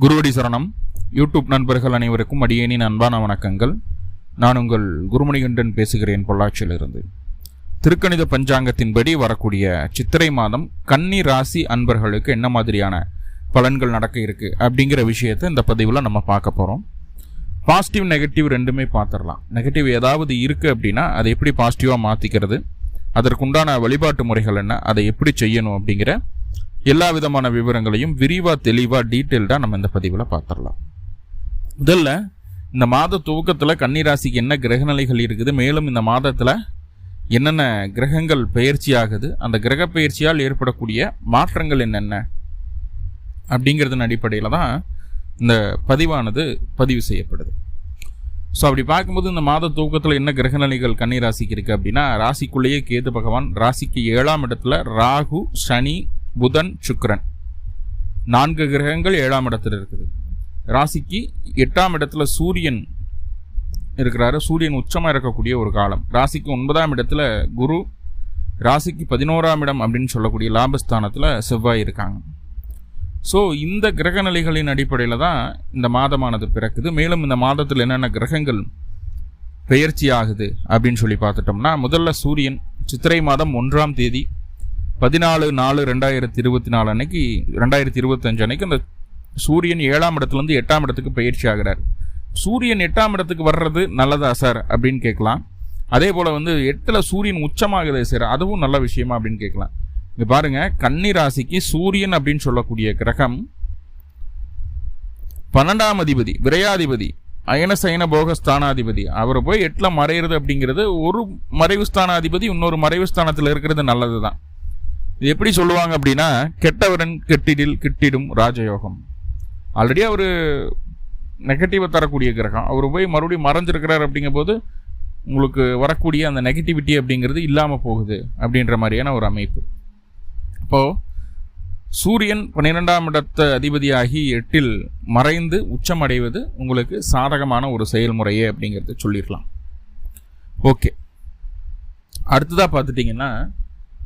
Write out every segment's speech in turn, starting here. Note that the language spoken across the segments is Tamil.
குருவடி சரணம். யூடியூப் நண்பர்கள் அனைவருக்கும் அடியேனின் அன்பான வணக்கங்கள். நான் உங்கள் குருமணிகண்டன் பேசுகிறேன், பொள்ளாச்சியிலிருந்து. திருக்கணித பஞ்சாங்கத்தின்படி வரக்கூடிய சித்திரை மாதம் கன்னி ராசி அன்பர்களுக்கு என்ன மாதிரியான பலன்கள் நடக்க இருக்கு அப்படிங்கிற விஷயத்தை இந்த பதிவில் நம்ம பார்க்க போகிறோம். பாசிட்டிவ் நெகட்டிவ் ரெண்டுமே பார்த்துடலாம். நெகட்டிவ் ஏதாவது இருக்குது அப்படின்னா அதை எப்படி பாசிட்டிவாக மாற்றிக்கிறது, அதற்குண்டான வழிபாட்டு முறைகள் என்ன, அதை எப்படி செய்யணும் அப்படிங்கிற எல்லா விதமான விவரங்களையும் விரிவாக தெளிவாக டீட்டெயில்டாக நம்ம இந்த பதிவில் பார்த்துடலாம். முதல்ல இந்த மாத துவக்கத்தில் கன்னிராசிக்கு என்ன கிரகநிலைகள் இருக்குது, மேலும் இந்த மாதத்தில் என்னென்ன கிரகங்கள் பெயர்ச்சி ஆகுது, அந்த கிரக பெயர்ச்சியால் ஏற்படக்கூடிய மாற்றங்கள் என்னென்ன அப்படிங்கிறதன் அடிப்படையில் தான் இந்த பதிவானது பதிவு செய்யப்படுது. ஸோ அப்படி பார்க்கும்போது இந்த மாத துவக்கத்தில் என்ன கிரகநிலைகள் கன்னிராசிக்கு இருக்குது அப்படின்னா, ராசிக்குள்ளேயே கேது பகவான், ராசிக்கு 7ஆம் இடத்துல ராகு, சனி, புதன், சுக்கிரன், 4 கிரகங்கள் 7ஆம் இடத்துல இருக்குது. ராசிக்கு 8ஆம் இடத்துல சூரியன் இருக்கிறாரு. சூரியன் உச்சமாக இருக்கக்கூடிய ஒரு காலம். ராசிக்கு 9ஆம் இடத்துல குரு, ராசிக்கு 11ஆம் இடம் அப்படின்னு சொல்லக்கூடிய லாபஸ்தானத்தில் செவ்வாய் இருக்காங்க. ஸோ இந்த கிரக நிலைகளின் அடிப்படையில் தான் இந்த மாதமானது பிறக்குது. மேலும் இந்த மாதத்தில் என்னென்ன கிரகங்கள் பெயர்ச்சி ஆகுது அப்படின்னு சொல்லி பார்த்துட்டோம்னா, முதல்ல சூரியன் சித்திரை மாதம் 1ஆம் தேதி 14/4/2024 அன்னைக்கு 2025 அன்னைக்கு அந்த சூரியன் 7ஆம் இடத்துலேருந்து 8ஆம் இடத்துக்கு பயிற்சி ஆகிறார். சூரியன் 8ஆம் இடத்துக்கு வர்றது நல்லதா சார் அப்படின்னு கேட்கலாம். அதே போல் 8ல் சூரியன் உச்சமாகுதே சார், அதுவும் நல்ல விஷயமா அப்படின்னு கேட்கலாம். இங்கே பாருங்க, கன்னி ராசிக்கு சூரியன் அப்படின்னு சொல்லக்கூடிய கிரகம் 12ஆம் அதிபதி, விரையாதிபதி, அயன சயன போக ஸ்தானாதிபதி. அவர் போய் 8ல் மறையிறது அப்படிங்கிறது, ஒரு மறைவு ஸ்தானாதிபதி இன்னொரு மறைவு ஸ்தானத்தில் இருக்கிறது நல்லது தான். இது எப்படி சொல்லுவாங்க அப்படின்னா, கெட்டவரன் கெட்டிடில் கிட்டிடும் ராஜயோகம். ஆல்ரெடி அவர் நெகட்டிவை தரக்கூடிய கிரகம், அவர் போய் மறுபடியும் மறைஞ்சிருக்கிறார் அப்படிங்கும் போது உங்களுக்கு வரக்கூடிய அந்த நெகட்டிவிட்டி அப்படிங்கிறது இல்லாமல் போகுது அப்படின்ற மாதிரியான ஒரு அமைப்பு. இப்போது சூரியன் 12ஆம் இடத்த அதிபதியாகி 8ல் மறைந்து உச்சமடைவது உங்களுக்கு சாதகமான ஒரு செயல்முறையே அப்படிங்கிறது சொல்லிடலாம். ஓகே, அடுத்ததாக பார்த்துட்டிங்கன்னா,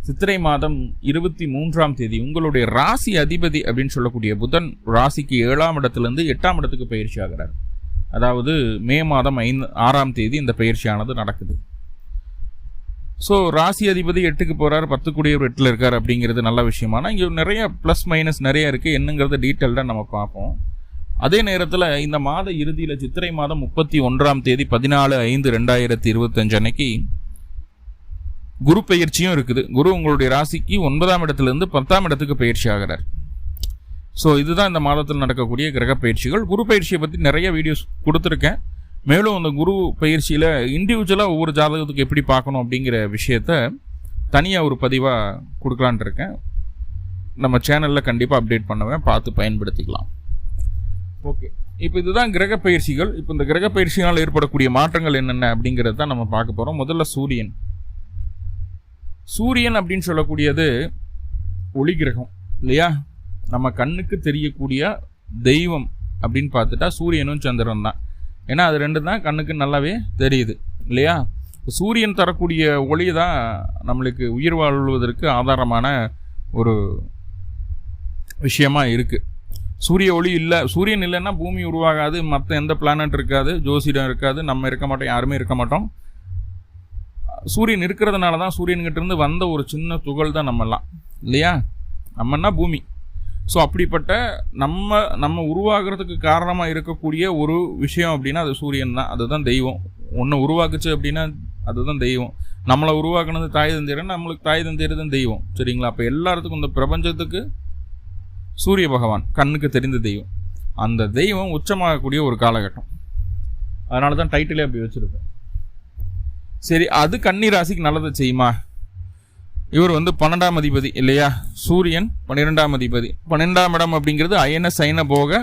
சித்திரை மாதம் 23ஆம் தேதி உங்களுடைய ராசி அதிபதி அப்படின்னு சொல்லக்கூடிய புதன் ராசிக்கு 7ஆம் இடத்துலேருந்து 8ஆம் இடத்துக்கு பயிற்சி ஆகிறார். அதாவது மே மாதம் 6ஆம் தேதி இந்த பயிற்சியானது நடக்குது. ஸோ ராசி அதிபதி 8க்கு போகிறார், 10 கூடியவர் 8ல் இருக்கார் அப்படிங்கிறது நல்ல விஷயமான. இங்கே நிறைய ப்ளஸ் மைனஸ் நிறைய இருக்குது. என்னங்கிறத டீட்டெயில்டாக நம்ம பார்ப்போம். அதே நேரத்தில் இந்த மாத இறுதியில் சித்திரை மாதம் 31ஆம் தேதி 14/5/2025 அன்னைக்கு குரு பயிற்சியும் இருக்குது. குரு உங்களுடைய ராசிக்கு 9ஆம் இடத்துலேருந்து 10ஆம் இடத்துக்கு பயிற்சி ஆகிறார். ஸோ இதுதான் இந்த மாதத்தில் நடக்கக்கூடிய கிரக பயிற்சிகள். குரு பயிற்சியை பற்றி நிறைய வீடியோஸ் கொடுத்துருக்கேன். மேலும் அந்த குரு பயிற்சியில் இண்டிவிஜுவலாக ஒவ்வொரு ஜாதகத்துக்கு எப்படி பார்க்கணும் அப்படிங்கிற விஷயத்த தனியாக ஒரு பதிவாக கொடுக்கலான் இருக்கேன். நம்ம சேனலில் கண்டிப்பாக அப்டேட் பண்ணுவேன், பார்த்து பயன்படுத்திக்கலாம். ஓகே, இப்போ இதுதான் கிரக பயிற்சிகள். இப்போ இந்த கிரக பயிற்சியால் ஏற்படக்கூடிய மாற்றங்கள் என்னென்ன அப்படிங்கிறது தான் நம்ம பார்க்க போகிறோம். முதல்ல சூரியன். சூரியன் அப்படின்னு சொல்லக்கூடியது ஒளி கிரகம் இல்லையா? நம்ம கண்ணுக்கு தெரியக்கூடிய தெய்வம் அப்படின்னு பார்த்துட்டா சூரியனும் சந்திரன் தான். ஏன்னா அது ரெண்டு தான் கண்ணுக்கு நல்லாவே தெரியுது இல்லையா? சூரியன் தரக்கூடிய ஒளி தான் நம்மளுக்கு உயிர் வாழ்வதற்கு ஆதாரமான ஒரு விஷயமா இருக்குது. சூரிய ஒளி இல்லை, சூரியன் இல்லைன்னா பூமி உருவாகாது, மற்ற எந்த பிளானட் இருக்காது, ஜோசிடம் இருக்காது, நம்ம இருக்க மாட்டோம், யாருமே இருக்க மாட்டோம். சூரியன் இருக்கிறதுனால தான் சூரியன்கிட்ட இருந்து வந்த ஒரு சின்ன துகள் தான் நம்மெல்லாம் இல்லையா? நம்மன்னா பூமி. ஸோ அப்படிப்பட்ட நம்ம உருவாகிறதுக்கு காரணமாக இருக்கக்கூடிய ஒரு விஷயம் அப்படின்னா அது சூரியன் தான். அதுதான் தெய்வம். ஒன்று உருவாக்குச்சு அப்படின்னா அதுதான் தெய்வம். நம்மளை உருவாக்குனது தாய் தந்தையர், நம்மளுக்கு தாய் தந்தையர் தான் தெய்வம். சரிங்களா? அப்போ எல்லாத்துக்கும் இந்த பிரபஞ்சத்துக்கு சூரிய பகவான் கண்ணுக்கு தெரிந்த தெய்வம். அந்த தெய்வம் உச்சமாகக்கூடிய ஒரு காலகட்டம். அதனால தான் டைட்டிலே அப்படி வச்சுருப்பேன். சரி, அது கன்னி ராசிக்கு நல்லதை செய்யுமா? இவர் 12ஆம் அதிபதி இல்லையா? சூரியன் 12ஆம் அதிபதி. 12ஆம் இடம் அப்படிங்கிறது அயன சைன போக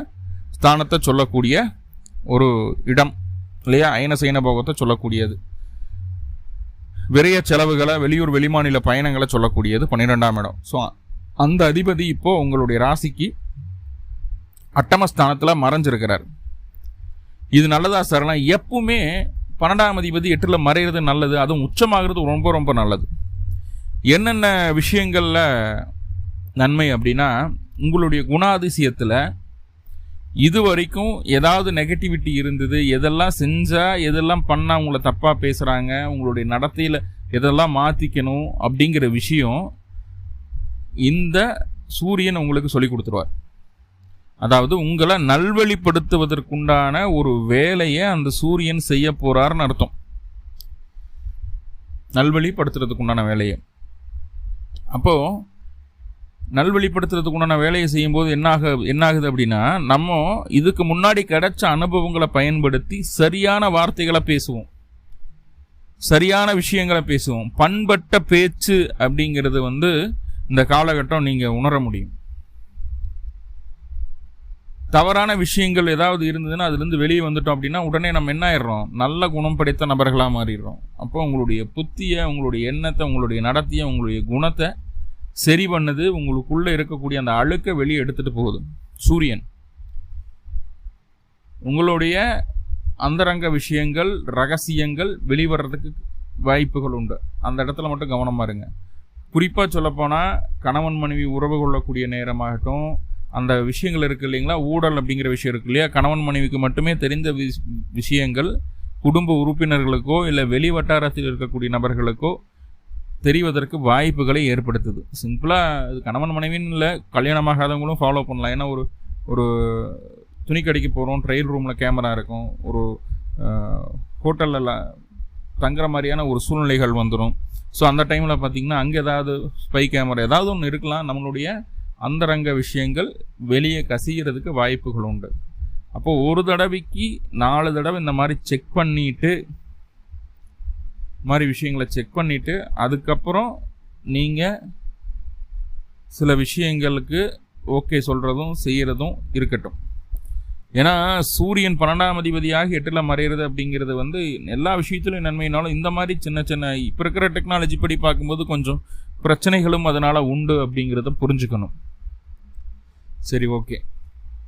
ஸ்தானத்தை சொல்லக்கூடிய ஒரு இடம் இல்லையா? அயன சைன போகத்தை சொல்லக்கூடியது. விரைய செலவுகளை, வெளியூர் வெளிமாநில பயணங்களை சொல்லக்கூடியது 12ஆம் இடம். ஸோ அந்த அதிபதி இப்போது உங்களுடைய ராசிக்கு அட்டமஸ்தானத்தில் மறைஞ்சிருக்கிறார். இது நல்லதா சார்லாம்? எப்பவுமே 12ஆம் அதிபதி 8ல் மறைகிறது நல்லது, அதுவும் உச்சமாகிறது ரொம்ப ரொம்ப நல்லது. என்னென்ன விஷயங்களில் நன்மை அப்படின்னா, உங்களுடைய குணாதிசயத்தில் இது வரைக்கும் ஏதாவது நெகட்டிவிட்டி இருந்தது, எதெல்லாம் செஞ்சா எதெல்லாம் பண்ணால் உங்களை தப்பாக பேசுகிறாங்க, உங்களுடைய நடத்தையில் எதெல்லாம் மாற்றிக்கணும் அப்படிங்கிற விஷயம் இந்த சூரியன் உங்களுக்கு சொல்லி கொடுத்துருவார். அதாவது உங்களை நல்வழிப்படுத்துவதற்குண்டான ஒரு வேலையை அந்த சூரியன் செய்ய போறாருன்னு அர்த்தம். நல்வழிப்படுத்துறதுக்குண்டான வேலையை. அப்போ நல்வழிப்படுத்துறதுக்குண்டான வேலையை செய்யும்போது என்னாகுது அப்படின்னா, நம்ம இதுக்கு முன்னாடி கிடைச்ச அனுபவங்களை பயன்படுத்தி சரியான வார்த்தைகளை பேசுவோம், சரியான விஷயங்களை பேசுவோம். பண்பட்ட பேச்சு அப்படிங்கிறது இந்த காலகட்டம் நீங்க உணர முடியும். தவறான விஷயங்கள் ஏதாவது இருந்ததுன்னா அதுலேருந்து வெளியே வந்துட்டோம் அப்படின்னா உடனே நம்ம என்ன ஆயிடுறோம், நல்ல குணம் படைத்த நபர்களாக மாறிடுறோம். அப்போ உங்களுடைய புத்தியை, உங்களுடைய எண்ணத்தை, உங்களுடைய நடத்தியை, உங்களுடைய குணத்தை சரி பண்ணது, உங்களுக்குள்ளே இருக்கக்கூடிய அந்த அழுக்கை வெளியே எடுத்துகிட்டு போகுது சூரியன். உங்களுடைய அந்தரங்க விஷயங்கள், ரகசியங்கள் வெளிவரதுக்கு வாய்ப்புகள் உண்டு. அந்த இடத்துல மட்டும் கவனமாக இருங்க. குறிப்பாக சொல்லப்போனால் கணவன் மனைவி உறவு கொள்ளக்கூடிய நேரமாகட்டும், அந்த விஷயங்கள் இருக்குது இல்லைங்களா, ஊழல் அப்படிங்கிற விஷயம் இருக்கு இல்லையா, கணவன் மனைவிக்கு மட்டுமே தெரிந்த விஷயங்கள் குடும்ப உறுப்பினர்களுக்கோ இல்லை வெளி வட்டாரத்தில் இருக்கக்கூடிய நபர்களுக்கோ தெரிவதற்கு வாய்ப்புகளை ஏற்படுத்துது. சிம்பிளாக இது கணவன் மனைவின்னு இல்லை, கல்யாணமாகாதவங்களும் ஃபாலோ பண்ணலாம். ஏன்னா ஒரு துணி கடைக்கு போகிறோம், ட்ரையல் ரூமில் கேமரா இருக்கும், ஒரு ஹோட்டலில் தங்குற மாதிரியான ஒரு சூழ்நிலைகள் வந்துடும். ஸோ அந்த டைமில் பார்த்திங்கன்னா அங்கே ஏதாவது ஸ்பை கேமரா ஏதாவது ஒன்று இருக்கலாம். நம்மளுடைய அந்தரங்க விஷயங்கள் வெளியே கசிகிறதுக்கு வாய்ப்புகள் உண்டு. அப்போது ஒரு தடவைக்கு 4 தடவை இந்த மாதிரி செக் பண்ணிவிட்டு, மாதிரி விஷயங்களை செக் பண்ணிவிட்டு அதுக்கப்புறம் நீங்கள் சில விஷயங்களுக்கு ஓகே சொல்கிறதும் செய்கிறதும் இருக்கட்டும். ஏன்னா சூரியன் 12ஆம் அதிபதியாக 8ல் மறைகிறது அப்படிங்கிறது எல்லா விஷயத்திலும் நன்மையினாலும் இந்த மாதிரி சின்ன சின்ன இப்போ இருக்கிற டெக்னாலஜி படி பார்க்கும்போது கொஞ்சம் பிரச்சனைகளும் அதனால் உண்டு அப்படிங்கிறத புரிஞ்சுக்கணும். சரி, ஓகே.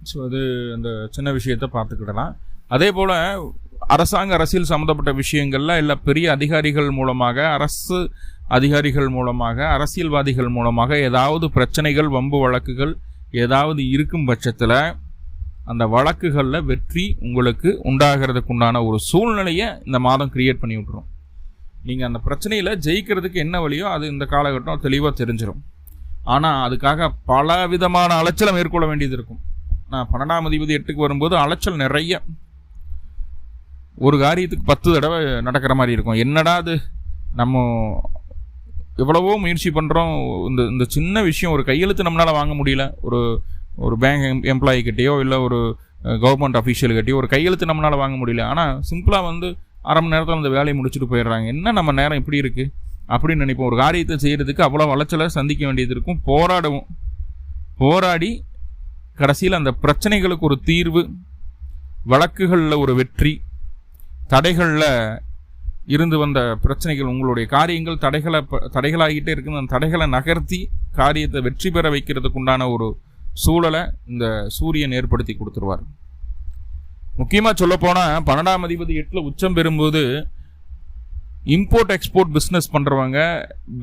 ஸோ அது அந்த சின்ன விஷயத்தை பார்த்துக்கிடலாம். அதே போல் அரசியல் சம்மந்தப்பட்ட விஷயங்கள்ல இல்லை பெரிய அதிகாரிகள் மூலமாக, அரசு அதிகாரிகள் மூலமாக, அரசியல்வாதிகள் மூலமாக ஏதாவது பிரச்சனைகள், வம்பு வழக்குகள் ஏதாவது இருக்கும் பட்சத்தில் அந்த வழக்குகளில் வெற்றி உங்களுக்கு உண்டாகிறதுக்கு உண்டான ஒரு சூழ்நிலையை இந்த மாதம் கிரியேட் பண்ணி விட்டுரும். நீங்கள் அந்த பிரச்சனையில் ஜெயிக்கிறதுக்கு என்ன வழியோ அது இந்த காலகட்டம் தெளிவாக தெரிஞ்சிடும். ஆனால் அதுக்காக பல விதமான அலைச்சலை மேற்கொள்ள வேண்டியது இருக்கும். நான் 12ஆம் அதிபதி 8க்கு வரும்போது அலைச்சல் நிறைய, ஒரு காரியத்துக்கு 10 தடவை நடக்கிற மாதிரி இருக்கும். என்னடா அது, நம்ம எவ்வளவோ முயற்சி பண்ணுறோம், இந்த சின்ன விஷயம் ஒரு கையெழுத்து நம்மளால் வாங்க முடியல, ஒரு பேங்க் எம்ப்ளாயிக்கிட்டேயோ இல்லை ஒரு கவர்மெண்ட் அஃபீஷியல்கிட்டையோ ஒரு கையெழுத்து நம்மளால் வாங்க முடியல. ஆனால் சிம்பிளாக அரை மணி நேரத்தில் அந்த வேலையை முடிச்சுட்டு போயிடுறாங்க. என்ன நம்ம நேரம் இப்படி இருக்குது அப்படின்னு நினைப்போம். ஒரு காரியத்தை செய்கிறதுக்கு அவ்வளோ அலைச்சலை சந்திக்க வேண்டியது இருக்கும். போராடி கடைசியில் அந்த பிரச்சனைகளுக்கு ஒரு தீர்வு, வழக்குகளில் ஒரு வெற்றி, தடைகளில் இருந்து வந்த பிரச்சனைகள், உங்களுடைய காரியங்கள் தடைகளாகிட்டே இருக்குன்னு அந்த தடைகளை நகர்த்தி காரியத்தை வெற்றி பெற வைக்கிறதுக்கு உண்டான ஒரு சூழலை இந்த சூரியன் ஏற்படுத்தி கொடுத்துருவார். முக்கியமாக சொல்லப்போனால் 12ஆம் அதிபதி 8ல் உச்சம் பெறும்போது இம்போர்ட் எக்ஸ்போர்ட் பிஸ்னஸ் பண்ணுறவங்க,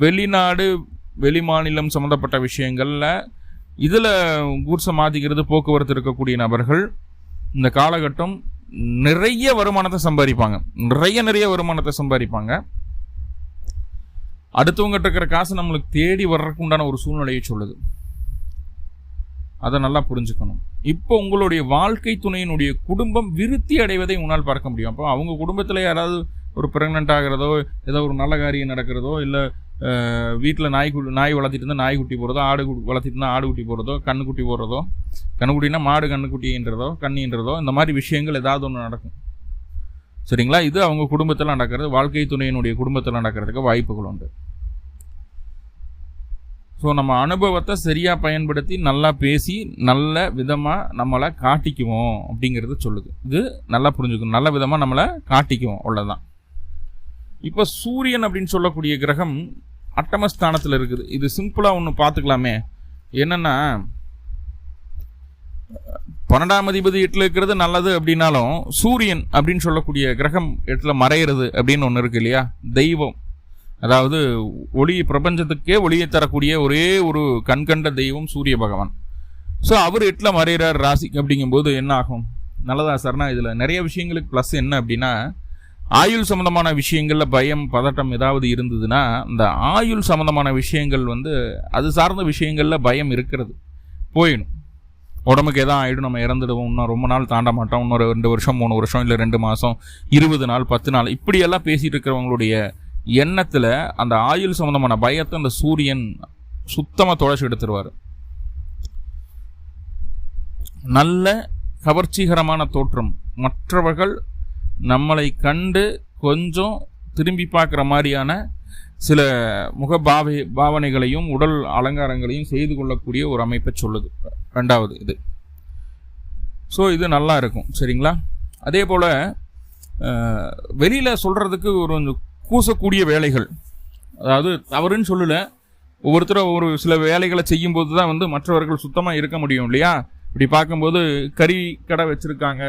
வெளிநாடு வெளி மாநிலம் சம்மந்தப்பட்ட விஷயங்களில் இதில் கூர்சை மாற்றிக்கிறது, போக்குவரத்து இருக்கக்கூடிய நபர்கள் இந்த காலகட்டம் நிறைய வருமானத்தை சம்பாதிப்பாங்க. நிறைய வருமானத்தை சம்பாதிப்பாங்க. அடுத்தவங்ககிட்ட இருக்கிற காசு நம்மளுக்கு தேடி வர்றதுக்கு உண்டான ஒரு சூழ்நிலையை சொல்லுது. அதை நல்லா புரிஞ்சுக்கணும். இப்போ உங்களுடைய வாழ்க்கை துணையினுடைய குடும்பம் விருத்தி அடைவதை உன்னால் பார்க்க முடியும். அப்போ அவங்க குடும்பத்தில் யாராவது ஒரு பிரெக்னென்ட் ஆகிறதோ, ஏதோ ஒரு நல்ல காரியம் நடக்கிறதோ, இல்லை வீட்டில் நாய் வளர்த்திட்டு இருந்தால் நாய்க்குட்டி போகிறதோ, ஆடு வளர்த்திட்டு இருந்தால் ஆடுக்குட்டி போகிறதோ, கண்ணுக்குட்டி போடுறதோ, கண்ணுக்குட்டினா மாடு கண்ணுக்குட்டின்றதோ கண்ணின்றதோ, இந்த மாதிரி விஷயங்கள் ஏதாவது ஒன்று நடக்கும். சரிங்களா? இது அவங்க குடும்பத்தில் நடக்கிறது, வாழ்க்கை துணையினுடைய குடும்பத்தில் நடக்கிறதுக்கு வாய்ப்புகள் உண்டு. ஸோ நம்ம அனுபவத்தை சரியாக பயன்படுத்தி நல்லா பேசி நல்ல விதமாக நம்மளை காட்டிக்குவோம் அப்படிங்கிறது சொல்லுது. இது நல்லா புரிஞ்சுக்கணும். நல்ல விதமாக நம்மளை காட்டிக்குவோம், அவ்வளோதான். இப்போ சூரியன் அப்படின்னு சொல்லக்கூடிய கிரகம் அட்டமஸ்தானத்தில் இருக்குது. இது சிம்பிளாக ஒன்று பார்த்துக்கலாமே. என்னென்னா 12ஆம் அதிபதி 8ல் இருக்கிறது நல்லது அப்படின்னாலும், சூரியன் அப்படின்னு சொல்லக்கூடிய கிரகம் 8ல் மறைகிறது அப்படின்னு ஒன்று இருக்கு இல்லையா, தெய்வம். அதாவது பிரபஞ்சத்துக்கே ஒளியை தரக்கூடிய ஒரே ஒரு கண்கண்ட தெய்வம் சூரிய பகவான். ஸோ அவர் 8ல் மறைகிறார் ராசிக்கு அப்படிங்கும்போது என்ன ஆகும்? நல்லதா சார்னா இதில் நிறைய விஷயங்களுக்கு ப்ளஸ் என்ன அப்படின்னா, ஆயுள் சம்மந்தமான விஷயங்களில் பயம் பதட்டம் ஏதாவது இருந்ததுன்னா, இந்த ஆயுள் சம்மந்தமான விஷயங்கள் அது சார்ந்த விஷயங்களில் பயம் இருக்கிறது போயிடும். உடம்புக்கு எதாவது ஆகிடும், நம்ம இறந்துடுவோம், இன்னும் ரொம்ப நாள் தாண்ட மாட்டோம், இன்னொரு 2 வருஷம் 3 வருஷம் இல்லை 2 மாதம் 20 நாள் 10 நாள் இப்படியெல்லாம் பேசிகிட்டு இருக்கிறவங்களுடைய எண்ணத்தில் அந்த ஆயுள் சம்மந்தமான பயத்தை அந்த சூரியன் சுத்தமாக தொலைச்சி எடுத்துருவார். நல்ல கவர்ச்சிகரமான தோற்றம், மற்றவர்கள் நம்மளை கண்டு கொஞ்சம் திரும்பி பார்க்குற மாதிரியான சில பாவனைகளையும் உடல் அலங்காரங்களையும் செய்து கொள்ளக்கூடிய ஒரு அமைப்பை சொல்லுது 2வது இது. ஸோ இது நல்லா இருக்கும். சரிங்களா? அதே போல் வெளியில் சொல்கிறதுக்கு ஒரு கூசக்கூடிய வேலைகள், அதாவது தவறுன்னு சொல்லலை, ஒவ்வொருத்தரும் ஒரு சில வேலைகளை செய்யும்போது தான் மற்றவர்கள் சுத்தமாக இருக்க முடியும் இல்லையா? இப்படி பார்க்கும்போது கறி கடை வச்சுருக்காங்க,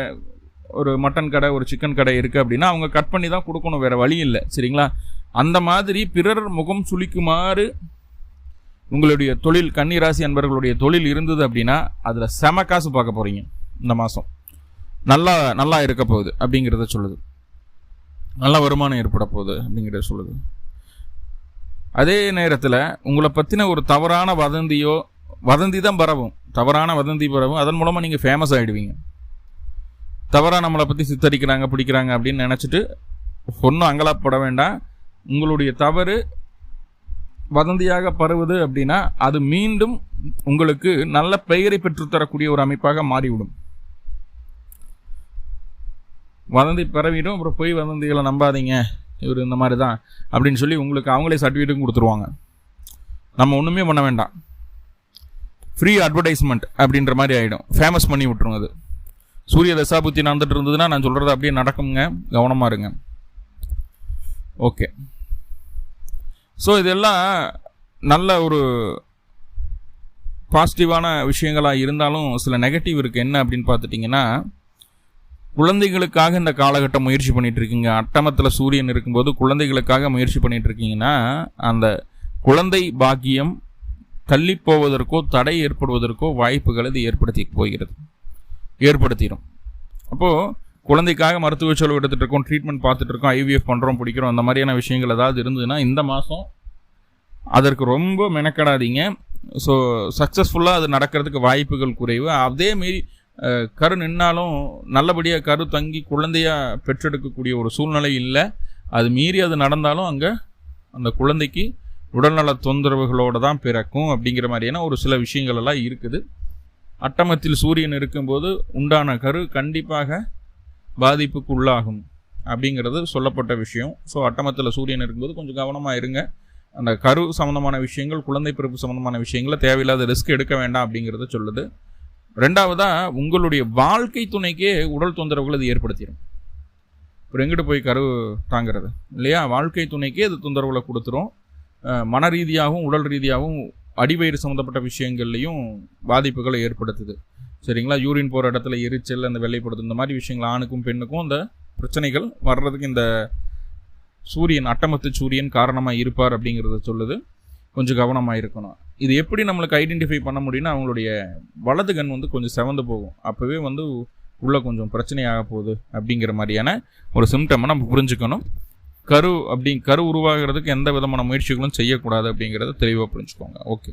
ஒரு மட்டன் கடை ஒரு சிக்கன் கடை இருக்குது அப்படின்னா அவங்க கட் பண்ணி தான் கொடுக்கணும், வேறு வழி இல்லை. சரிங்களா? அந்த மாதிரி பிறர் முகம் சுளிக்குமாறு உங்களுடைய தொழில், கன்னிராசி அன்பர்களுடைய தொழில் இருந்தது அப்படின்னா அதில் செம காசு பார்க்க போகிறீங்க. இந்த மாதம் நல்லா இருக்க போகுது அப்படிங்கிறத சொல்லுது. நல்ல வருமானம் ஏற்பட போகுது அப்படிங்கிறத சொல்லுது. அதே நேரத்தில் உங்களை பற்றின ஒரு தவறான வதந்தி தான் பரவும், தவறான வதந்தி பரவும். அதன் மூலமாக நீங்கள் ஃபேமஸ் ஆகிடுவீங்க. தவறாக நம்மளை பற்றி சித்தரிக்கிறாங்க பிடிக்கிறாங்க அப்படின்னு நினச்சிட்டு ஒன்றும் அங்கலாப்பட வேண்டாம். உங்களுடைய தவறு வதந்தியாக பரவுது அப்படின்னா அது மீண்டும் உங்களுக்கு நல்ல பெயரை பெற்றுத்தரக்கூடிய ஒரு அமைப்பாக மாறிவிடும். வதந்தி பரவிடும், அப்புறம் போய் வதந்திகளை நம்பாதீங்க, இவர் இந்த மாதிரி தான் அப்படின்னு சொல்லி உங்களுக்கு அவங்களே சர்டிஃபிகேட்டும் கொடுத்துருவாங்க. நம்ம ஒன்றுமே பண்ண வேண்டாம், ஃப்ரீ அட்வர்டைஸ்மெண்ட் அப்படின்ற மாதிரி ஆகிடும், ஃபேமஸ் பண்ணி விட்டுருங்க. அது சூரிய தசாபுத்தி நடந்துட்டு இருந்ததுன்னா நான் சொல்கிறது அப்படியே நடக்குங்க, கவனமாக இருங்க. ஓகே, ஸோ இதெல்லாம் நல்ல ஒரு பாசிட்டிவான விஷயங்களாக இருந்தாலும் சில நெகட்டிவ் இருக்குது. என்ன அப்படின்னு பார்த்துட்டிங்கன்னா, குழந்தைகளுக்காக இந்த காலகட்டம் முயற்சி பண்ணிகிட்டு இருக்கீங்க. அட்டமத்தில் சூரியன் இருக்கும்போது குழந்தைகளுக்காக முயற்சி பண்ணிகிட்டு இருக்கீங்கன்னா அந்த குழந்தை பாக்கியம் தள்ளி போவதற்கோ தடை ஏற்படுவதற்கோ வாய்ப்புகள் இது ஏற்படுத்திடும். அப்போது குழந்தைக்காக மருத்துவ செலவு எடுத்துகிட்டு இருக்கோம், ட்ரீட்மெண்ட் பார்த்துட்டு இருக்கோம், ஐவிஎஃப் பண்ணுறோம், பிடிக்கிறோம், அந்த மாதிரியான விஷயங்கள் ஏதாவது இருந்ததுன்னா இந்த மாதம் அதற்கு ரொம்ப மெனக்கடாதீங்க. ஸோ சக்ஸஸ்ஃபுல்லாக அது நடக்கிறதுக்கு வாய்ப்புகள் குறைவு. அதேமாரி கரு நின்னாலும் நல்லபடியாக கரு தங்கி குழந்தையாக பெற்றெடுக்கக்கூடிய ஒரு சூழ்நிலை இல்லை. அது மீறி அது நடந்தாலும் அங்கே அந்த குழந்தைக்கு உடல்நல தொந்தரவுகளோடு தான் பிறக்கும் அப்படிங்கிற மாதிரியான ஒரு சில விஷயங்கள் எல்லாம் இருக்குது. அட்டமத்தில் சூரியன் இருக்கும்போது உண்டான கரு கண்டிப்பாக பாதிப்புக்கு உள்ளாகும் அப்படிங்கிறது சொல்லப்பட்ட விஷயம். ஸோ அட்டமத்தில் சூரியன் இருக்கும்போது கொஞ்சம் கவனமாக இருங்க. அந்த கரு சம்மந்தமான விஷயங்கள், குழந்தை பிறப்பு சம்மந்தமான விஷயங்களை தேவையில்லாத ரிஸ்க் எடுக்க வேண்டாம் அப்படிங்கிறத சொல்லுது. 2வதாக உங்களுடைய வாழ்க்கை துணைக்கே உடல் தொந்தரவுகள் அது ஏற்படுத்திடும். இப்போ எங்கிட்ட போய் கரு தாங்கிறது இல்லையா? வாழ்க்கை துணைக்கே அது தொந்தரவுகளை கொடுத்துரும். மன ரீதியாகவும் உடல் ரீதியாகவும் அடிவயிறு சம்மந்தப்பட்ட விஷயங்கள்லையும் பாதிப்புகளை ஏற்படுத்துது. சரிங்களா? யூரின் போகிற இடத்துல எரிச்சல், அந்த வெள்ளைப்படுது, இந்த மாதிரி விஷயங்கள் ஆணுக்கும் பெண்ணுக்கும் அந்த பிரச்சனைகள் வர்றதுக்கு இந்த சூரியன், அட்டமத்து சூரியன் காரணமாக இருப்பார் அப்படிங்கிறத சொல்லுது. கொஞ்சம் கவனமாக இருக்கணும். இது எப்படி நம்மளுக்கு ஐடென்டிஃபை பண்ண முடியும்னா, அவங்களுடைய வலது கண் கொஞ்சம் செவந்து போகும். அப்போவே உள்ள கொஞ்சம் பிரச்சனையாக போகுது அப்படிங்கிற மாதிரியான ஒரு சிம்டமை நம்ம புரிஞ்சுக்கணும். கரு உருவாகிறதுக்கு எந்த விதமான முயற்சிகளும் செய்யக்கூடாது அப்படிங்கிறத தெளிவாக புரிஞ்சுக்கோங்க. ஓகே,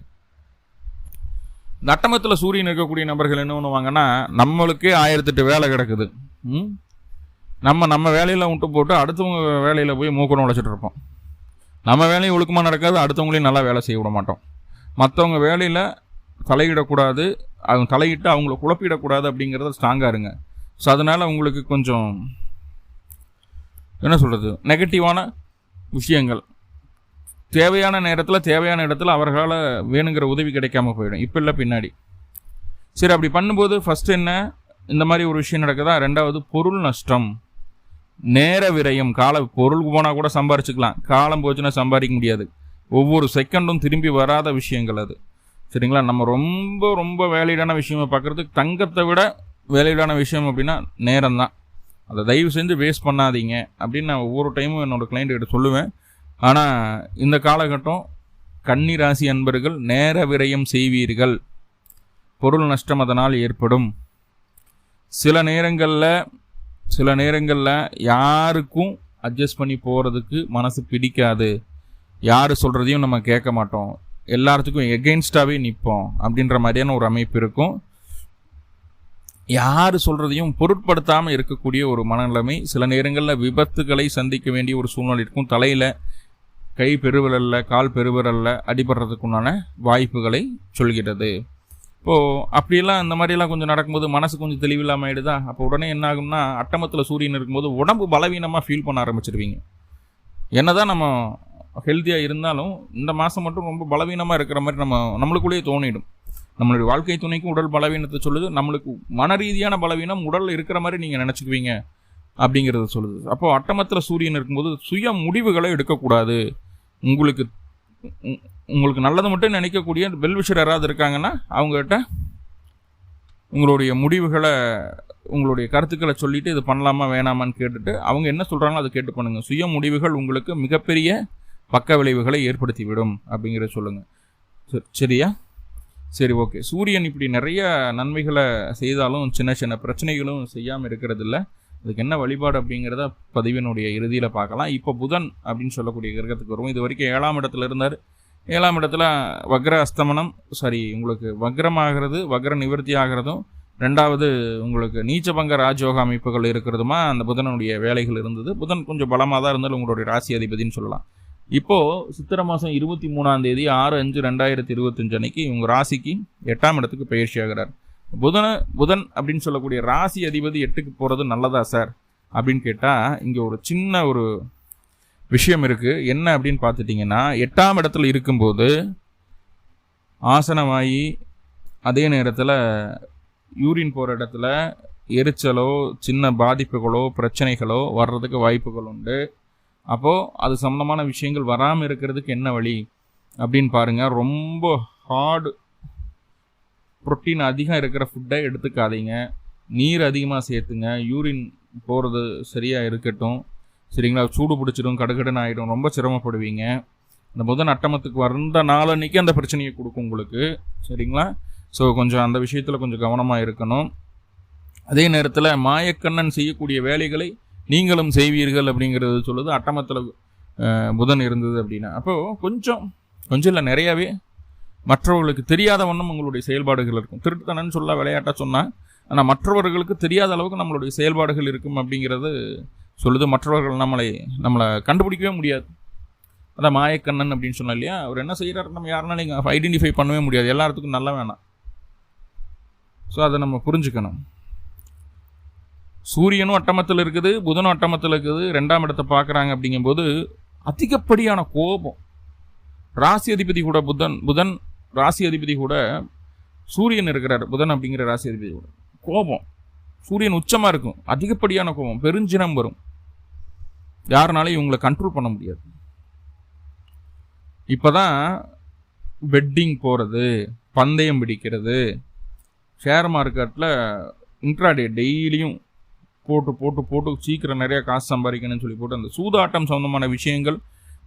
இந்த அட்டமத்தில் சூரியன் இருக்கக்கூடிய நபர்கள் என்ன பண்ணுவாங்கன்னா, நம்மளுக்கே 1008 வேலை கிடக்குது, நம்ம வேலையில் விட்டு போட்டு அடுத்தவங்க வேலையில் போய் மூக்கணும் உழைச்சிட்டு இருப்போம். நம்ம வேலையும் ஒழுக்கமாக நடக்காது, அடுத்தவங்களையும் நல்லா வேலை செய்ய விட மாட்டோம். மற்றவங்க வேலையில் தலையிடக்கூடாது, அவங்க தலையிட்டு அவங்கள குழப்பிடக்கூடாது அப்படிங்கிறத ஸ்ட்ராங்காக இருங்க. ஸோ அதனால் உங்களுக்கு கொஞ்சம் என்ன சொல்கிறது, நெகட்டிவான விஷயங்கள் தேவையான நேரத்தில் தேவையான இடத்துல அவர்களால் வேணுங்கிற உதவி கிடைக்காம போயிடும், இப்போ இல்லை பின்னாடி. சரி, அப்படி பண்ணும்போது ஃபஸ்ட்டு என்ன, இந்த மாதிரி ஒரு விஷயம் நடக்குதா? 2வது பொருள் நஷ்டம், நேர விரயம். பொருளுக்கு போனால் கூட சம்பாரிச்சுக்கலாம், காலம் போச்சுன்னா சம்பாதிக்க முடியாது. ஒவ்வொரு செகண்டும் திரும்பி வராத விஷயங்கள் அது. சரிங்களா? நம்ம ரொம்ப ரொம்ப வேலிடான விஷயமா பார்க்குறதுக்கு தங்கத்தை விட வேலிடான விஷயம் அப்படின்னா நேரம் தான். அதை தயவு செஞ்சு வேஸ்ட் பண்ணாதீங்க அப்படின்னு நான் ஒவ்வொரு டைமும் என்னோடய கிளைண்ட்டுக்கிட்ட சொல்லுவேன். ஆனால் இந்த காலகட்டம் கன்னி ராசி அன்பர்கள் நேர விரயம் செய்வீர்கள். பொருள் நஷ்டம் அதனால் ஏற்படும். சில நேரங்களில் யாருக்கும் அட்ஜஸ்ட் பண்ணி போகிறதுக்கு மனசு பிடிக்காது. யார் சொல்கிறதையும் நம்ம கேட்க மாட்டோம், எல்லாத்துக்கும் எகெயின்ஸ்டாகவே நிற்போம் அப்படின்ற மாதிரியான ஒரு அமைப்பு இருக்கும். யார் சொல்கிறதையும் பொருட்படுத்தாமல் இருக்கக்கூடிய ஒரு மனநிலைமை. சில நேரங்களில் விபத்துகளை சந்திக்க வேண்டிய ஒரு சூழ்நிலை இருக்கும். தலையில் கை பெருவிரலில் கால் பெருவிரலில் அடிபடுறதுக்குண்டான வாய்ப்புகளை சொல்கிறது. இப்போது அப்படியெல்லாம் இந்த மாதிரிலாம் கொஞ்சம் நடக்கும்போது மனசு கொஞ்சம் தெளிவில்லாமல் ஆகிடுதா, அப்போ உடனே என்ன ஆகும்னா அட்டமத்தில் சூரியன் இருக்கும்போது உடம்பு பலவீனமாக ஃபீல் பண்ண ஆரம்பிச்சிருவீங்க. என்ன தான் நம்ம ஹெல்த்தியாக இருந்தாலும் இந்த மாதம் மட்டும் ரொம்ப பலவீனமாக இருக்கிற மாதிரி நம்மளுக்குள்ளேயே தோணிடும். நம்மளுடைய வாழ்க்கை துணைக்கும் உடல் பலவீனத்தை சொல்லுது, நம்மளுக்கு மன ரீதியான பலவீனம் உடல் இருக்கிற மாதிரி நீங்கள் நினச்சிக்குவீங்க அப்படிங்கிறத சொல்லுது. அப்போது அட்டமத்தில் சூரியன் இருக்கும்போது சுய முடிவுகளை எடுக்கக்கூடாது. உங்களுக்கு நல்லது மட்டும் நினைக்கக்கூடிய வெல்விஷர் யாராவது இருக்காங்கன்னா அவங்ககிட்ட உங்களுடைய முடிவுகளை, உங்களுடைய கருத்துக்களை சொல்லிவிட்டு இது பண்ணலாமா வேணாமான்னு கேட்டுட்டு அவங்க என்ன சொல்கிறாங்களோ அதை கேட்டு பண்ணுங்கள். சுய முடிவுகள் உங்களுக்கு மிகப்பெரிய பக்க விளைவுகளை ஏற்படுத்திவிடும் அப்படிங்கிறத சொல்லுங்கள். சரியா? சரி, ஓகே. சூரியன் இப்படி நிறைய நன்மைகளை செய்தாலும் சின்ன சின்ன பிரச்சனைகளும் செய்யாமல் இருக்கிறது இல்லை. அதுக்கு என்ன வழிபாடு அப்படிங்கிறத பதிவினுடைய இறுதியில் பார்க்கலாம். இப்போ புதன் அப்படின்னு சொல்லக்கூடிய கிரகத்துக்கு வருவோம். இது வரைக்கும் 7ஆம் இடத்துல இருந்தார். 7ஆம் இடத்துல வக்ர அஸ்தமனம், உங்களுக்கு வக்ரமாகிறது, வக்ர நிவர்த்தி ஆகிறதும், 2வது உங்களுக்கு நீச்சபங்க ராஜயோக அமைப்புகள் இருக்கிறதுமா அந்த புதனுடைய வேலைகள் இருந்தது. புதன் கொஞ்சம் பலமாக தான் இருந்தாலும் உங்களுடைய ராசி அதிபதினு சொல்லலாம். இப்போது சித்திரை மாதம் 23ஆம் தேதி 6/5/2025 அன்னைக்கு உங்கள் ராசிக்கு 8ஆம் இடத்துக்கு பயிற்சி ஆகிறார். புதன் அப்படின்னு சொல்லக்கூடிய ராசி அதிபதி 8க்கு போகிறது நல்லதா சார் அப்படின்னு கேட்டால் இங்கே ஒரு சின்ன ஒரு விஷயம் இருக்குது. என்ன அப்படின்னு பார்த்துட்டிங்கன்னா, 8ஆம் இடத்துல இருக்கும்போது ஆசனமாகி அதே நேரத்தில் யூரின் போகிற இடத்துல எரிச்சலோ சின்ன பாதிப்புகளோ பிரச்சனைகளோ வர்றதுக்கு வாய்ப்புகள் உண்டு. அப்போது அது சம்மந்தமான விஷயங்கள் வராமல் இருக்கிறதுக்கு என்ன வழி அப்படின்னு பாருங்கள். ரொம்ப ஹார்டு புரோட்டீன் அதிகம் இருக்கிற ஃபுட்டை எடுத்துக்காதீங்க. நீர் அதிகமாக சேர்த்துங்க. யூரின் போகிறது சரியாக இருக்கட்டும். சரிங்களா? சூடு பிடிச்சிடும், கடுகடுன்னு ஆகிடும், ரொம்ப சிரமப்படுவீங்க. இந்த புதன் அட்டமத்துக்கு வந்த நாளன்னைக்கு அந்த பிரச்சனையை கொடுக்கும் உங்களுக்கு. சரிங்களா? ஸோ கொஞ்சம் அந்த விஷயத்தில் கொஞ்சம் கவனமாக இருக்கணும். அதே நேரத்தில் மாயக்கண்ணன் செய்யக்கூடிய வேலைகளை நீங்களும் செய்வீர்கள் அப்படிங்கிறது சொல்லுது. அட்டமத்தில் புதன் இருந்தது அப்படின்னா அப்போது கொஞ்சம் இல்லை நிறையாவே மற்றவர்களுக்கு தெரியாத வண்ணம் உங்களுடைய செயல்பாடுகள் இருக்கும். திருட்டுத்தனன்னு சொல்ல விளையாட்டாக சொன்னால், ஆனால் மற்றவர்களுக்கு தெரியாத அளவுக்கு நம்மளுடைய செயல்பாடுகள் இருக்கும் அப்படிங்கிறது சொல்லுது. மற்றவர்கள் நம்மளை கண்டுபிடிக்கவே முடியாது. அதான் மாயக்கண்ணன் அப்படின்னு சொன்னா இல்லையா, அவர் என்ன செய்கிறாரு நம்ம யாருன்னா நீங்கள் ஐடென்டிஃபை பண்ணவே முடியாது. எல்லாத்துக்கும் நல்ல வேணாம். ஸோ அதை நம்ம புரிஞ்சுக்கணும். சூரியனும் அட்டமத்தில் இருக்குது, புதனும் அட்டமத்தில் இருக்குது, 2ஆம் இடத்தை பார்க்குறாங்க. அப்படிங்கும்போது அதிகப்படியான கோபம். ராசி அதிபதி கூட புதன் ராசி அதிபதி கூட சூரியன் இருக்கிறார். புதன் அப்படிங்கிற ராசி அதிபதி கூட கோபம். சூரியன் உச்சமாக இருக்கும், அதிகப்படியான கோபம், பெருஞ்சினம் வரும். யாருனாலும் இவங்களை கண்ட்ரோல் பண்ண முடியாது. இப்போ தான் பெட்டிங் போகிறது, பந்தயம் பிடிக்கிறது, ஷேர் மார்க்கெட்டில் இன்ட்ராடே டெய்லியும் போட்டு சீக்கிரம் நிறைய காசு சம்பாதிக்கணும்னு சொல்லி போட்டு அந்த சூதாட்டம் சம்பந்தமான விஷயங்கள்,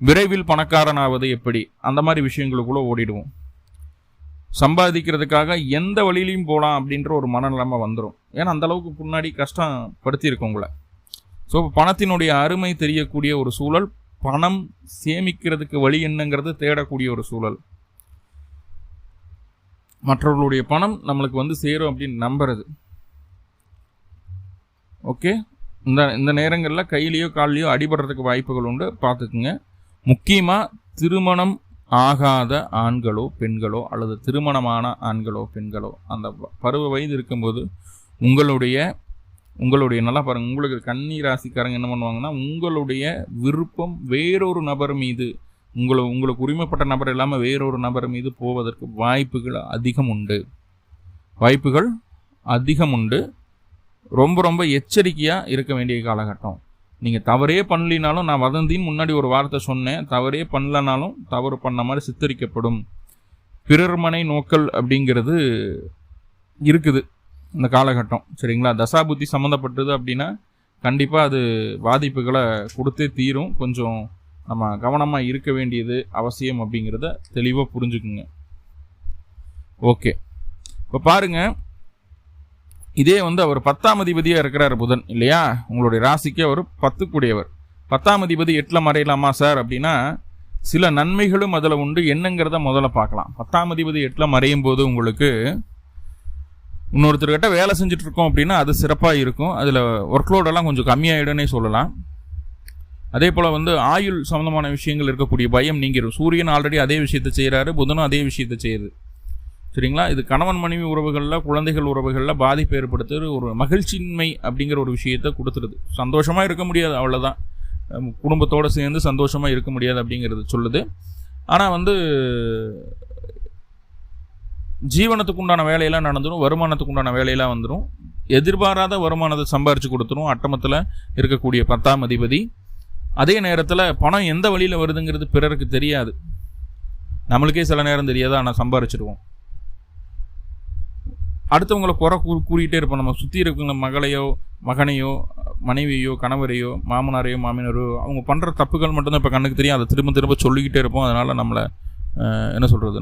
விரைவில் பணக்காரனாவது எப்படி, அந்த மாதிரி விஷயங்களுக்குள்ளே ஓடிடுவோம். சம்பாதிக்கிறதுக்காக எந்த வழியிலையும் போகலாம் அப்படின்ற ஒரு மனநிலைமை வந்துடும். ஏன்னா அந்தளவுக்கு முன்னாடி கஷ்டப்படுத்தியிருக்கோம் உங்களை. ஸோ பணத்தினுடைய அருமை தெரியக்கூடிய ஒரு சூழல், பணம் சேமிக்கிறதுக்கு வழி என்னங்கிறது தேடக்கூடிய ஒரு சூழல், மற்றவர்களுடைய பணம் நம்மளுக்கு வந்து சேரும் அப்படின்னு நம்புறது. ஓகே, இந்த நேரங்களில் கையிலையோ காலிலையோ அடிபடுறதுக்கு வாய்ப்புகள் உண்டு, பார்த்துக்குங்க. முக்கியமாக திருமணம் ஆகாத ஆண்களோ பெண்களோ அல்லது திருமணமான ஆண்களோ பெண்களோ அந்த பருவ வயது இருக்கும்போது உங்களுடைய நல்லா பாருங்கள், உங்களுக்கு கன்னி ராசிக்காரங்க என்ன பண்ணுவாங்கன்னா, உங்களுடைய விருப்பம் வேறொரு நபர் மீது, உங்களுக்கு உரிமைப்பட்ட நபர் இல்லாமல் வேறொரு நபர் மீது போவதற்கு வாய்ப்புகள் அதிகம் உண்டு. ரொம்ப ரொம்ப எச்சரிக்கையாக இருக்க வேண்டிய காலகட்டம். நீங்கள் தவறே பண்ணலினாலும், நான் வதந்தின்னு முன்னாடி ஒரு வார்த்தை சொன்னேன், தவறே பண்ணலனாலும் தவறு பண்ண மாதிரி சித்தரிக்கப்படும். பிறர்மனை நோக்கல் அப்படிங்கிறது இருக்குது இந்த காலகட்டம். சரிங்களா? தசாபுத்தி சம்மந்தப்பட்டது அப்படின்னா கண்டிப்பாக அது பாதிப்புகளை கொடுத்தே தீரும். கொஞ்சம் நம்ம கவனமாக இருக்க வேண்டியது அவசியம் அப்படிங்கிறத தெளிவாக புரிஞ்சுக்குங்க. ஓகே, இப்போ பாருங்க, இதே அவர் 10ஆம் அதிபதியாக இருக்கிறார் புதன் இல்லையா, உங்களுடைய ராசிக்கு அவர் 10 கூடியவர். 10ஆம் அதிபதி 8ல் மறையலாமா சார் அப்படின்னா சில நன்மைகளும் அதில் உண்டு. என்னங்கிறத முதல்ல பார்க்கலாம். 10ஆம் அதிபதி 8ல் மறையும் போது உங்களுக்கு இன்னொருத்தர்கிட்ட வேலை செஞ்சுட்டு இருக்கோம் அப்படின்னா அது சிறப்பாக இருக்கும். அதில் ஒர்க்லோடெல்லாம் கொஞ்சம் கம்மியாயிடும்னே சொல்லலாம். அதே போல் ஆயுள் சம்மந்தமான விஷயங்கள் இருக்கக்கூடிய பயம் நீங்கிடும். சூரியன் ஆல்ரெடி அதே விஷயத்தை செய்கிறாரு, புதனும் அதே விஷயத்தை செய்யுது. சரிங்களா? இது கணவன் மனைவி உறவுகளில், குழந்தைகள் உறவுகளில் பாதிப்பு ஏற்படுத்துறது, ஒரு மகிழ்ச்சியின்மை அப்படிங்கிற ஒரு விஷயத்தை கொடுத்துருது. சந்தோஷமாக இருக்க முடியாது, அவ்வளோதான். குடும்பத்தோடு சேர்ந்து சந்தோஷமாக இருக்க முடியாது அப்படிங்கிறது சொல்லுது. ஆனால் ஜீவனத்துக்கு உண்டான வேலையெல்லாம் நடந்துடும், வருமானத்துக்கு உண்டான வேலையெல்லாம் வந்துடும். எதிர்பாராத வருமானத்தை சம்பாரித்து கொடுத்துரும் அட்டமத்தில் இருக்கக்கூடிய 10ஆம் அதிபதி. அதே நேரத்தில் பணம் எந்த வழியில் வருதுங்கிறது பிறருக்கு தெரியாது, நம்மளுக்கே சில நேரம் தெரியாது, ஆனால் சம்பாரிச்சிடுவோம். அடுத்தவங்களை குறை கூறிகிட்டே இருப்போம். நம்ம சுற்றி இருக்கிற மகளையோ மகனையோ மனைவியோ கணவரையோ மாமனாரையோ மாமியாரோ அவங்க பண்ணுற தப்புகள் மட்டும்தான் இப்போ கண்ணுக்கு தெரியும். அதை திரும்ப திரும்ப சொல்லிக்கிட்டே இருப்போம். அதனால் நம்மளை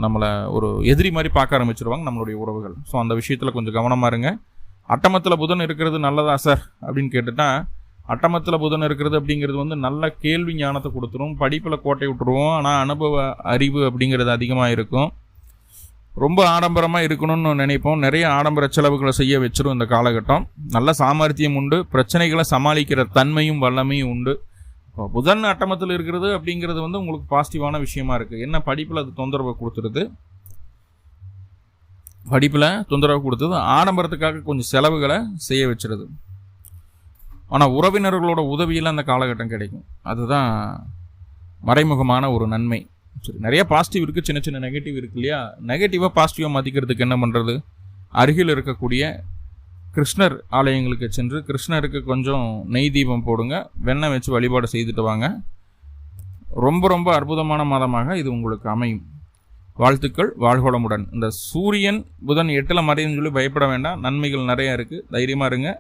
நம்மளை ஒரு எதிரி மாதிரி பார்க்க ஆரம்பிச்சிருவாங்க நம்மளுடைய உறவுகள். ஸோ அந்த விஷயத்தில் கொஞ்சம் கவனமாக இருங்க. அட்டமத்தில் புதன் இருக்கிறது நல்லதா சார் அப்படின்னு கேட்டுட்டா, அட்டமத்தில் புதன் இருக்கிறது அப்படிங்கிறது நல்ல கேள்வி ஞானத்தை கொடுத்துரும். படிப்பில் கோட்டை விட்டுருவோம், ஆனால் அனுபவ அறிவு அப்படிங்கிறது அதிகமாக இருக்கும். ரொம்ப ஆடம்பரமாக இருக்கணும்னு நினைப்போம். நிறைய ஆடம்பர செலவுகளை செய்ய வச்சிரும் இந்த காலகட்டம். நல்ல சாமர்த்தியம் உண்டு, பிரச்சனைகளை சமாளிக்கிற தன்மையும் வல்லமையும் உண்டு. இப்போ புதன் அட்டமத்தில் இருக்கிறது அப்படிங்கிறது உங்களுக்கு பாசிட்டிவான விஷயமா இருக்குது. என்ன, படிப்பில் அது தொந்தரவை கொடுத்துருது, படிப்பில் தொந்தரவு கொடுத்தது, ஆடம்பரத்துக்காக கொஞ்சம் செலவுகளை செய்ய வச்சிருது. ஆனால் உறவினர்களோட உதவியில் அந்த காலகட்டம் கிடைக்கும். அதுதான் மறைமுகமான ஒரு நன்மை. சரி, நிறைய பாசிட்டிவ் இருக்குது, சின்ன சின்ன நெகட்டிவ் இருக்குது இல்லையா? நெகட்டிவாக பாசிட்டிவாக மாற்றிக்கிறதுக்கு என்ன பண்ணுறது? அருகில் இருக்கக்கூடிய கிருஷ்ணர் ஆலயங்களுக்கு சென்று கிருஷ்ணருக்கு கொஞ்சம் நெய் தீபம் போடுங்க, வெண்ணெய் வச்சு வழிபாடு செய்துட்டு வாங்க. ரொம்ப ரொம்ப அற்புதமான மாதமாக இது உங்களுக்கு அமையும். வாழ்த்துக்கள், வாழ்வளமுடன். இந்த சூரியன் புதன் 8ல் மறையுன்னு சொல்லி பயப்பட வேண்டாம், நன்மைகள் நிறையா இருக்குது. தைரியமாக இருங்க,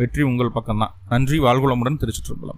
வெற்றி உங்கள் பக்கம்தான். நன்றி, வாழ்வளமுடன். திருச்சிற்றம்பலம்.